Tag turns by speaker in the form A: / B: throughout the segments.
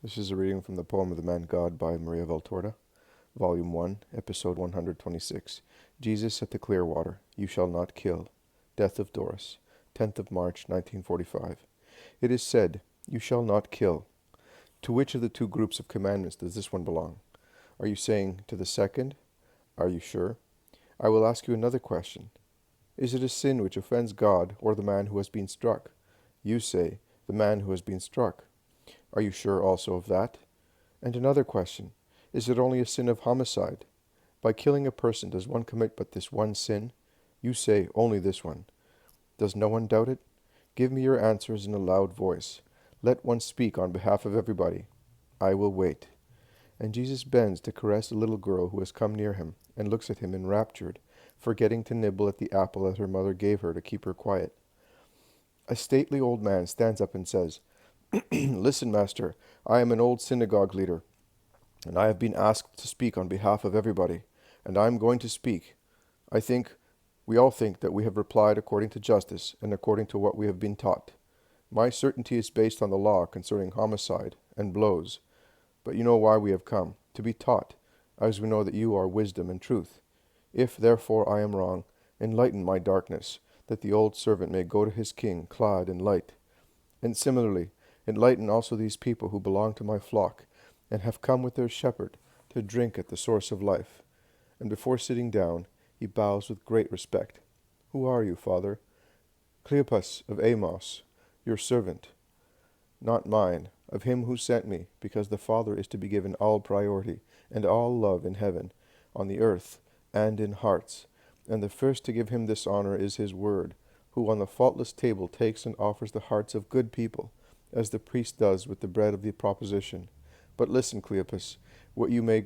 A: This is a reading from the poem of the Man God by Maria Valtorta, Volume 1, Episode 126. Jesus at the Clearwater, You Shall Not Kill. Death of Doras, 10th of March, 1945. It is said, You shall not kill. To which of the two groups of commandments does this one belong? Are you saying to the second? Are you sure? I will ask you another question. Is it a sin which offends God or the man who has been struck? You say, the man who has been struck. Are you sure also of that? And another question. Is it only a sin of homicide? By killing a person, does one commit but this one sin? You say, only this one. Does no one doubt it? Give me your answers in a loud voice. Let one speak on behalf of everybody. I will wait. And Jesus bends to caress a little girl who has come near him, and looks at him enraptured, forgetting to nibble at the apple that her mother gave her to keep her quiet. A stately old man stands up and says, Listen, master, I am an old synagogue leader, and I have been asked to speak on behalf of everybody, and I am going to speak. We all think that we have replied according to justice and according to what we have been taught. My certainty is based on the law concerning homicide and blows. But you know why we have come, to be taught, as we know that you are wisdom and truth. If, therefore, I am wrong, enlighten my darkness, that the old servant may go to his king clad in light. And similarly, enlighten also these people who belong to my flock, and have come with their shepherd to drink at the source of life. And before sitting down, he bows with great respect. Who are you, Father? Cleopas of Amos, your servant. Not mine, of him who sent me, because the Father is to be given all priority, and all love in heaven, on the earth, and in hearts. And the first to give him this honor is his word, who on the faultless table takes and offers the hearts of good people, as the priest does with the bread of the proposition. But listen, Cleopas, that you may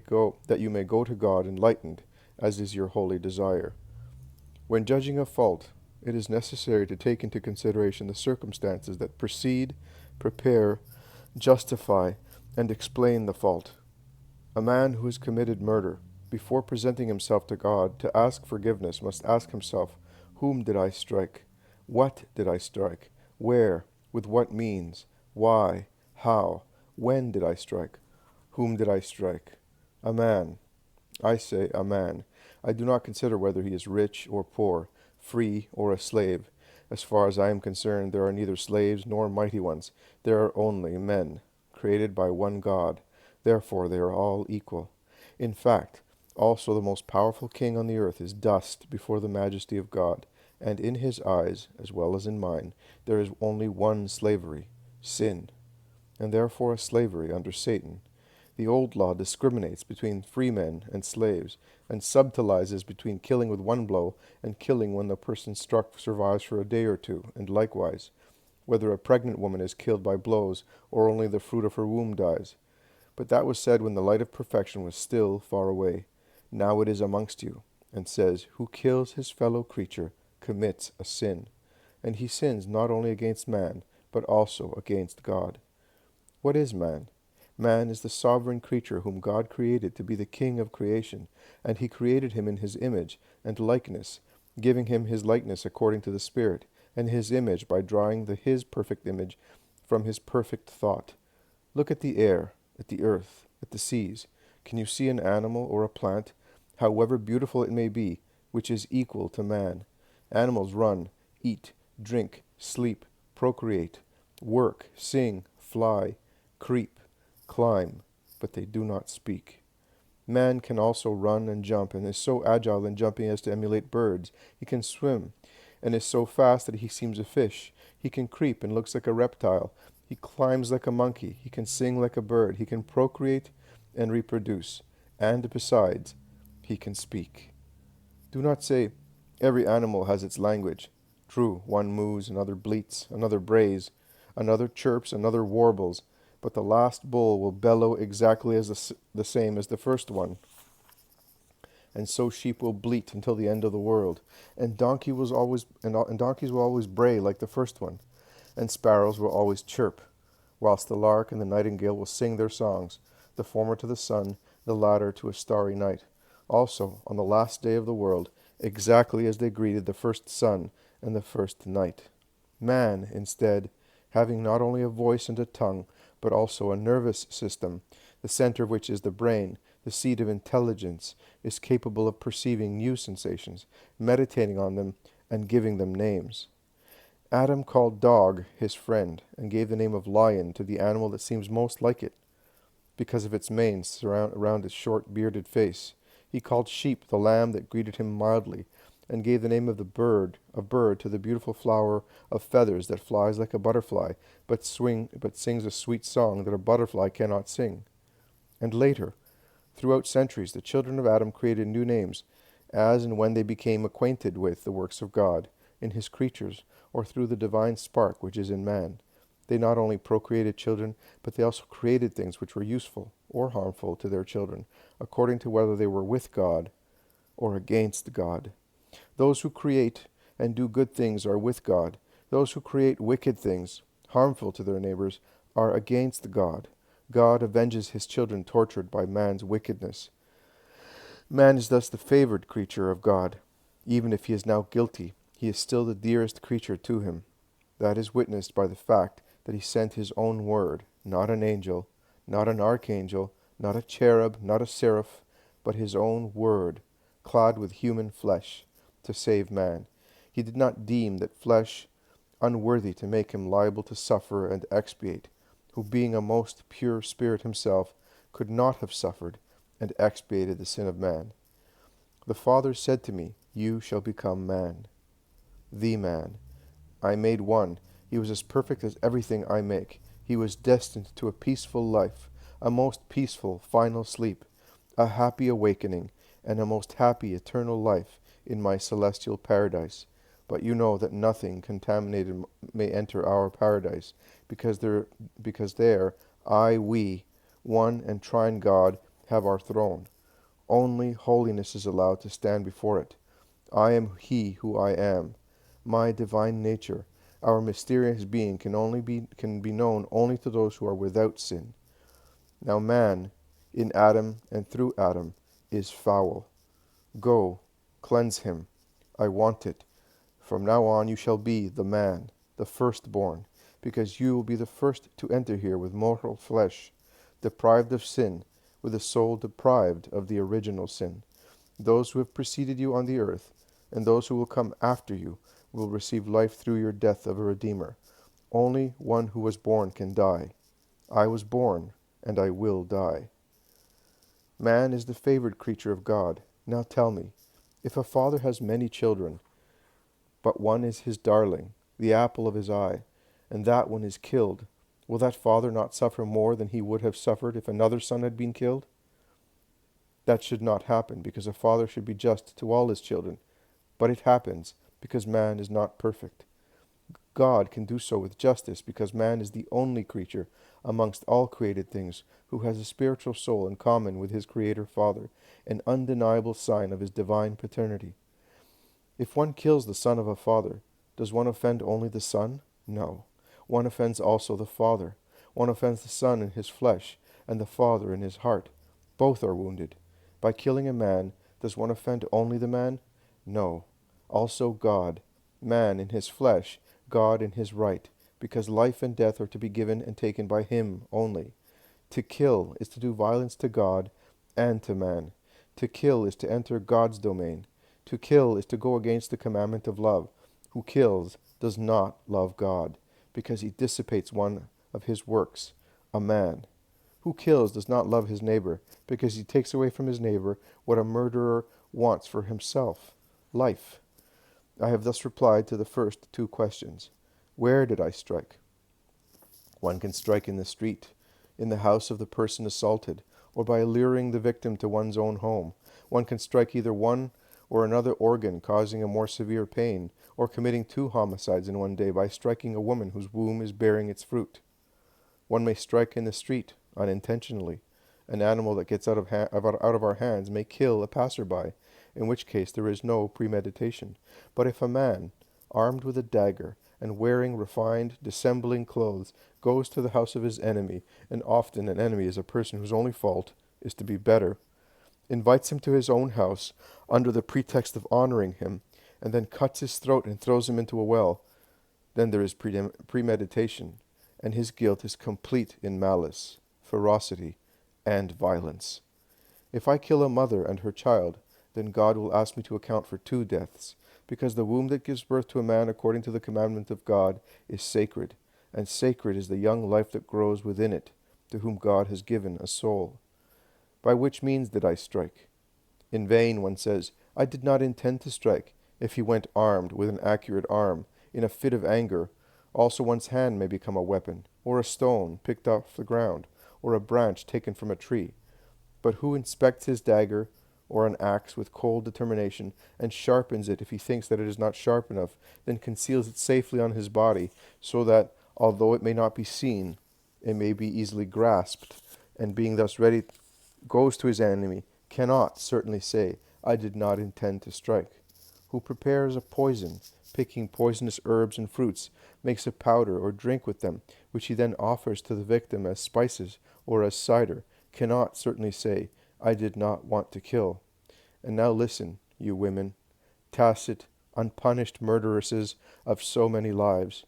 A: go to God enlightened, as is your holy desire. When judging a fault, it is necessary to take into consideration the circumstances that precede, prepare, justify, and explain the fault. A man who has committed murder, before presenting himself to God to ask forgiveness, must ask himself, whom did I strike? What did I strike? Where? With what means? Why? How? When did I strike? Whom did I strike? A man. I say a man. I do not consider whether he is rich or poor, free or a slave. As far as I am concerned, there are neither slaves nor mighty ones. There are only men, created by one God. Therefore they are all equal. In fact, also the most powerful king on the earth is dust before the majesty of God, and in his eyes, as well as in mine, there is only one slavery, sin, and therefore a slavery under Satan. The old law discriminates between free men and slaves, and subtilizes between killing with one blow and killing when the person struck survives for a day or two, and likewise, whether a pregnant woman is killed by blows or only the fruit of her womb dies. But that was said when the light of perfection was still far away. Now it is amongst you, and says, Who kills his fellow creature commits a sin. And he sins not only against man, but also against God. What is man? Man is the sovereign creature whom God created to be the king of creation, and he created him in his image and likeness, giving him his likeness according to the Spirit, and his image by drawing his perfect image from his perfect thought. Look at the air, at the earth, at the seas. Can you see an animal or a plant, however beautiful it may be, which is equal to man? Animals run, eat, drink, sleep, procreate, work, sing, fly, creep, climb, but they do not speak. Man can also run and jump, and is so agile in jumping as to emulate birds. He can swim, and is so fast that he seems a fish. He can creep and looks like a reptile. He climbs like a monkey. He can sing like a bird. He can procreate and reproduce. And besides, he can speak. Do not say, every animal has its language. True, one moos, another bleats, another brays, another chirps, another warbles, but the last bull will bellow exactly as the same as the first one. And so sheep will bleat until the end of the world, and donkeys will always bray like the first one, and sparrows will always chirp, whilst the lark and the nightingale will sing their songs, the former to the sun, the latter to a starry night. Also, on the last day of the world, exactly as they greeted the first sun and the first night. Man, instead, having not only a voice and a tongue, but also a nervous system, the center of which is the brain, the seat of intelligence, is capable of perceiving new sensations, meditating on them, and giving them names. Adam called dog his friend, and gave the name of lion to the animal that seems most like it, because of its mane around its short bearded face. He called sheep the lamb that greeted him mildly, and gave the name of bird to the beautiful flower of feathers that flies like a butterfly, but sings a sweet song that a butterfly cannot sing. And later, throughout centuries, the children of Adam created new names, as and when they became acquainted with the works of God in his creatures, or through the divine spark which is in man. They not only procreated children, but they also created things which were useful or harmful to their children, according to whether they were with God or against God. Those who create and do good things are with God. Those who create wicked things, harmful to their neighbors, are against God. God avenges his children tortured by man's wickedness. Man is thus the favored creature of God. Even if he is now guilty, he is still the dearest creature to him. That is witnessed by the fact that he sent his own word, not an angel, not an archangel, not a cherub, not a seraph, but his own word, clad with human flesh, to save man. He did not deem that flesh unworthy to make him liable to suffer and expiate, who being a most pure spirit himself, could not have suffered and expiated the sin of man. The Father said to me, You shall become man. The man. I made one. He was as perfect as everything I make. He was destined to a peaceful life, a most peaceful final sleep, a happy awakening, and a most happy eternal life in my celestial paradise. But you know that nothing contaminated may enter our paradise, because there we, one and trine God, have our throne. Only holiness is allowed to stand before it. I am he who I am. My divine nature, our mysterious being, can be known only to those who are without sin. Now man, in Adam and through Adam, is foul. Go, cleanse him. I want it. From now on you shall be the man, the firstborn, because you will be the first to enter here with mortal flesh, deprived of sin, with a soul deprived of the original sin. Those who have preceded you on the earth, and those who will come after you, will receive life through your death of a Redeemer. Only one who was born can die. I was born, and I will die. Man is the favored creature of God. Now tell me, if a father has many children, but one is his darling, the apple of his eye, and that one is killed, will that father not suffer more than he would have suffered if another son had been killed? That should not happen, because a father should be just to all his children. But it happens, because man is not perfect. God can do so with justice, because man is the only creature amongst all created things who has a spiritual soul in common with his Creator Father, an undeniable sign of his divine paternity. If one kills the son of a father, does one offend only the son? No. One offends also the father. One offends the son in his flesh, and the father in his heart. Both are wounded. By killing a man, does one offend only the man? No. Also God, man in his flesh, God in his right, because life and death are to be given and taken by him only. To kill is to do violence to God and to man. To kill is to enter God's domain. To kill is to go against the commandment of love. Who kills does not love God, because he dissipates one of his works, a man. Who kills does not love his neighbor, because he takes away from his neighbor what a murderer wants for himself, life. I have thus replied to the first two questions. Where did I strike? One can strike in the street, in the house of the person assaulted, or by luring the victim to one's own home. One can strike either one or another organ, causing a more severe pain, or committing 2 homicides in one day by striking a woman whose womb is bearing its fruit. One may strike in the street, unintentionally. An animal that gets out of our hands may kill a passerby, in which case there is no premeditation. But if a man, armed with a dagger, and wearing refined, dissembling clothes, goes to the house of his enemy, and often an enemy is a person whose only fault is to be better, invites him to his own house under the pretext of honoring him, and then cuts his throat and throws him into a well, then there is premeditation, and his guilt is complete in malice, ferocity, and violence. If I kill a mother and her child, then God will ask me to account for 2 deaths, because the womb that gives birth to a man according to the commandment of God is sacred, and sacred is the young life that grows within it, to whom God has given a soul. By which means did I strike? In vain one says, I did not intend to strike. If he went armed with an accurate arm, in a fit of anger, also one's hand may become a weapon, or a stone picked off the ground, or a branch taken from a tree. But who inspects his dagger or an axe with cold determination, and sharpens it if he thinks that it is not sharp enough, then conceals it safely on his body, so that, although it may not be seen, it may be easily grasped, and being thus ready, goes to his enemy, cannot certainly say, I did not intend to strike. Who prepares a poison, picking poisonous herbs and fruits, makes a powder or drink with them, which he then offers to the victim as spices or as cider, cannot certainly say, I did not want to kill. And now listen, you women, tacit, unpunished murderesses of so many lives.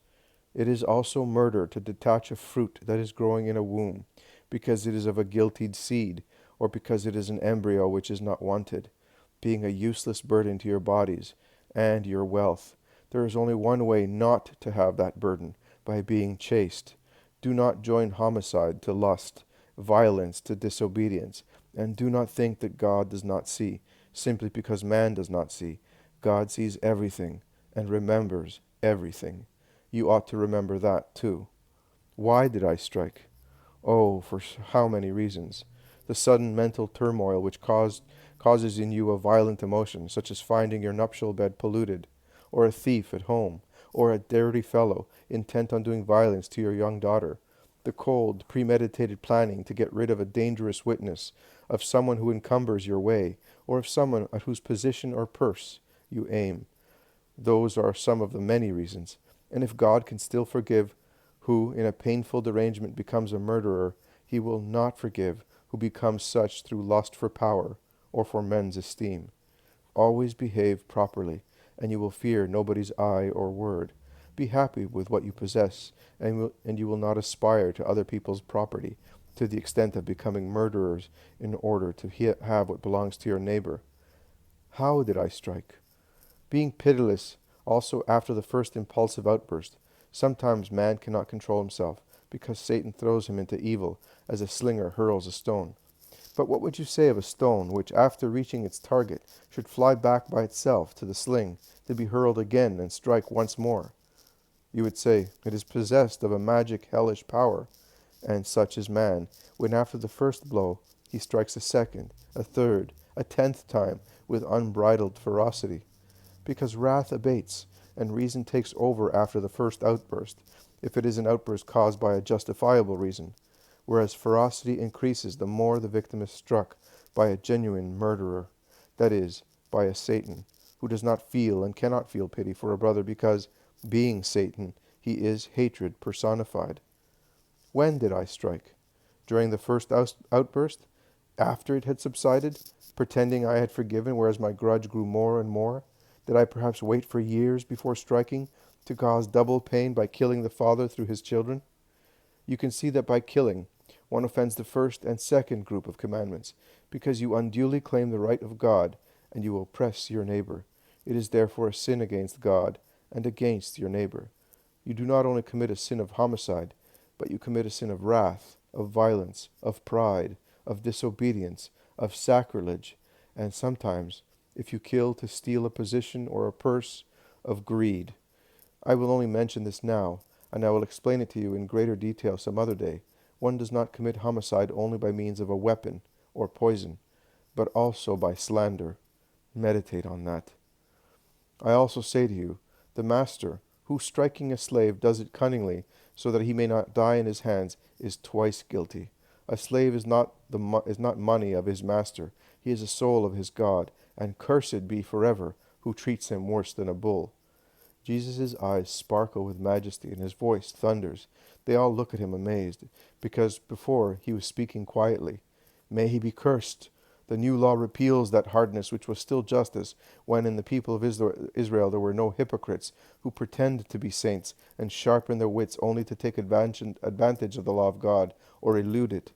A: It is also murder to detach a fruit that is growing in a womb, because it is of a guilty seed, or because it is an embryo which is not wanted, being a useless burden to your bodies and your wealth. There is only one way not to have that burden, by being chaste. Do not join homicide to lust, violence to disobedience, and do not think that God does not see, simply because man does not see. God sees everything and remembers everything. You ought to remember that too. Why did I strike? Oh, for how many reasons. The sudden mental turmoil which causes in you a violent emotion, such as finding your nuptial bed polluted, or a thief at home, or a dirty fellow intent on doing violence to your young daughter. The cold, premeditated planning to get rid of a dangerous witness, of someone who encumbers your way, or of someone at whose position or purse you aim. Those are some of the many reasons. And if God can still forgive who in a painful derangement becomes a murderer, he will not forgive who becomes such through lust for power or for men's esteem. Always behave properly, and you will fear nobody's eye or word. Be happy with what you possess, and you will not aspire to other people's property, to the extent of becoming murderers in order to have what belongs to your neighbor. How did I strike? Being pitiless also after the first impulsive outburst. Sometimes man cannot control himself, because Satan throws him into evil, as a slinger hurls a stone. But what would you say of a stone which, after reaching its target, should fly back by itself to the sling, to be hurled again and strike once more? You would say, it is possessed of a magic hellish power, and such is man, when after the first blow he strikes a second, a third, a 10th time, with unbridled ferocity. Because wrath abates, and reason takes over after the first outburst, if it is an outburst caused by a justifiable reason, whereas ferocity increases the more the victim is struck by a genuine murderer, that is, by a Satan, who does not feel and cannot feel pity for a brother because, being Satan, he is hatred personified. When did I strike? During the first outburst? After it had subsided, pretending I had forgiven, whereas my grudge grew more and more? Did I perhaps wait for years before striking, to cause double pain by killing the father through his children? You can see that by killing, one offends the first and second group of commandments, because you unduly claim the right of God, and you oppress your neighbor. It is therefore a sin against God and against your neighbor. You do not only commit a sin of homicide, but you commit a sin of wrath, of violence, of pride, of disobedience, of sacrilege, and sometimes, if you kill to steal a position or a purse, of greed. I will only mention this now, and I will explain it to you in greater detail some other day. One does not commit homicide only by means of a weapon or poison, but also by slander. Meditate on that. I also say to you, the master, who striking a slave does it cunningly, so that he may not die in his hands, is twice guilty. A slave is not money of his master, he is a soul of his God, and cursed be forever who treats him worse than a bull. Jesus' eyes sparkle with majesty, and his voice thunders. They all look at him amazed, because before he was speaking quietly. May he be cursed, The new law repeals that hardness which was still justice, when in the people of Israel there were no hypocrites who pretend to be saints and sharpen their wits only to take advantage of the law of God or elude it.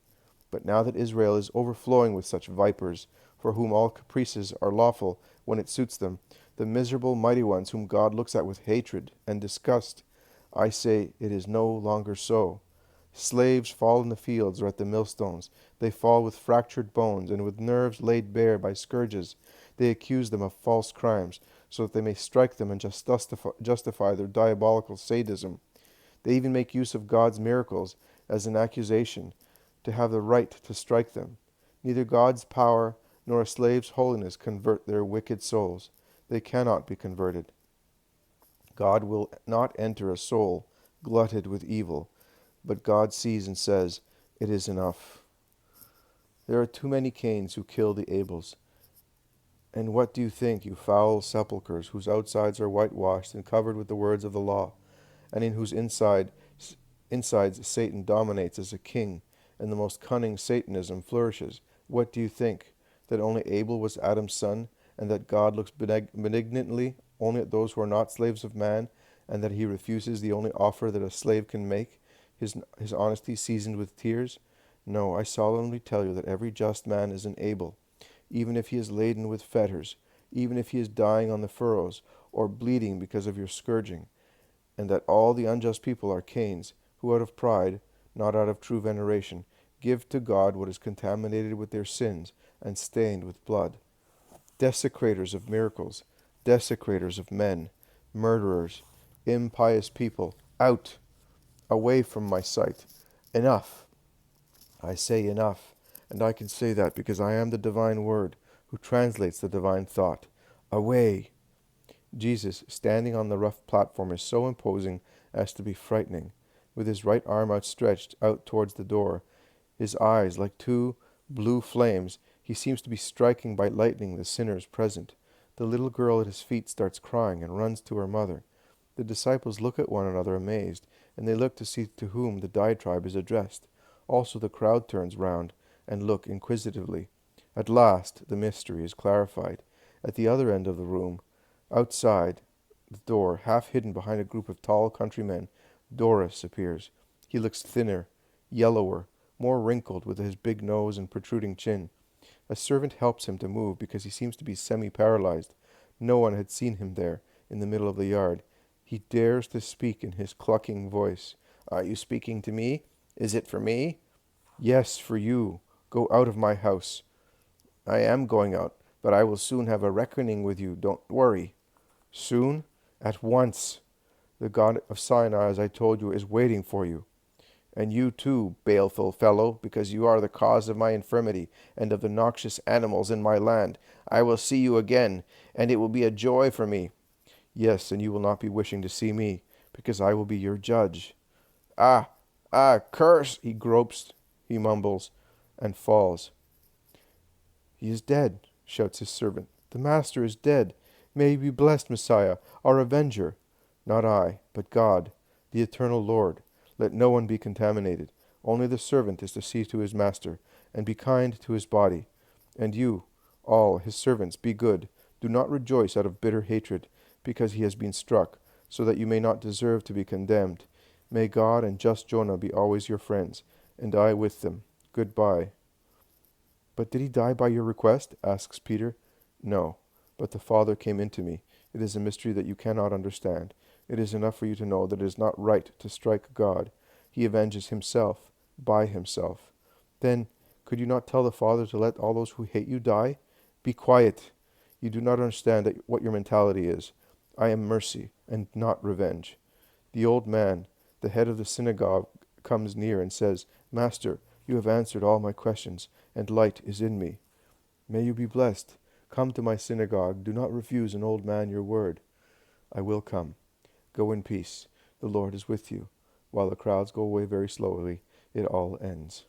A: But now that Israel is overflowing with such vipers, for whom all caprices are lawful when it suits them, the miserable mighty ones whom God looks at with hatred and disgust, I say it is no longer so. Slaves fall in the fields or at the millstones. They fall with fractured bones and with nerves laid bare by scourges. They accuse them of false crimes, so that they may strike them and just justify their diabolical sadism. They even make use of God's miracles as an accusation to have the right to strike them. Neither God's power nor a slave's holiness convert their wicked souls. They cannot be converted. God will not enter a soul glutted with evil, but God sees and says, "It is enough." There are too many Cains who kill the Abels. And what do you think, you foul sepulchres, whose outsides are whitewashed and covered with the words of the law, and in whose insides Satan dominates as a king, and the most cunning Satanism flourishes? What do you think, that only Abel was Adam's son, and that God looks benignantly only at those who are not slaves of man, and that he refuses the only offer that a slave can make, his honesty seasoned with tears? No, I solemnly tell you that every just man is an Abel, even if he is laden with fetters, even if he is dying on the furrows, or bleeding because of your scourging, and that all the unjust people are Cains, who out of pride, not out of true veneration, give to God what is contaminated with their sins and stained with blood. Desecrators of miracles, desecrators of men, murderers, impious people, out! Away from my sight. Enough. I say enough, and I can say that because I am the divine word, who translates the divine thought. Away. Jesus, standing on the rough platform, is so imposing as to be frightening. With his right arm outstretched out towards the door, his eyes like two blue flames, he seems to be striking by lightning the sinners present. The little girl at his feet starts crying and runs to her mother. The disciples look at one another amazed, and they look to see to whom the diatribe is addressed. Also the crowd turns round and look inquisitively. At last the mystery is clarified. At the other end of the room, outside the door, half hidden behind a group of tall countrymen, Doras appears. He looks thinner, yellower, more wrinkled, with his big nose and protruding chin. A servant helps him to move because he seems to be semi-paralyzed. No one had seen him there, in the middle of the yard. He dares to speak in his clucking voice. "Are you speaking to me? Is it for me?" "Yes, for you. Go out of my house." "I am going out, but I will soon have a reckoning with you. Don't worry." "Soon?" "At once. The God of Sinai, as I told you, is waiting for you. And you too, baleful fellow, because you are the cause of my infirmity and of the noxious animals in my land. I will see you again, and it will be a joy for me." "Yes, and you will not be wishing to see me, because I will be your judge." Ah, curse!" He gropes, he mumbles, and falls. "He is dead," shouts his servant. "The Master is dead. May he be blessed, Messiah, our avenger." "Not I, but God, the eternal Lord. Let no one be contaminated. Only the servant is to see to his master, and be kind to his body. And you, all his servants, be good. Do not rejoice out of bitter hatred, because he has been struck, so that you may not deserve to be condemned. May God and just Jonah be always your friends, and I with them. Goodbye." "But did he die by your request?" asks Peter. "No, but the Father came into me. It is a mystery that you cannot understand. It is enough for you to know that it is not right to strike God. He avenges himself, by himself. Then, could you not tell the Father to let all those who hate you die? Be quiet. You do not understand what your mentality is. I am mercy, and not revenge." The old man, the head of the synagogue, comes near and says, "Master, you have answered all my questions, and light is in me." "May you be blessed. Come to my synagogue. Do not refuse an old man your word." "I will come. Go in peace. The Lord is with you." While the crowds go away very slowly, it all ends.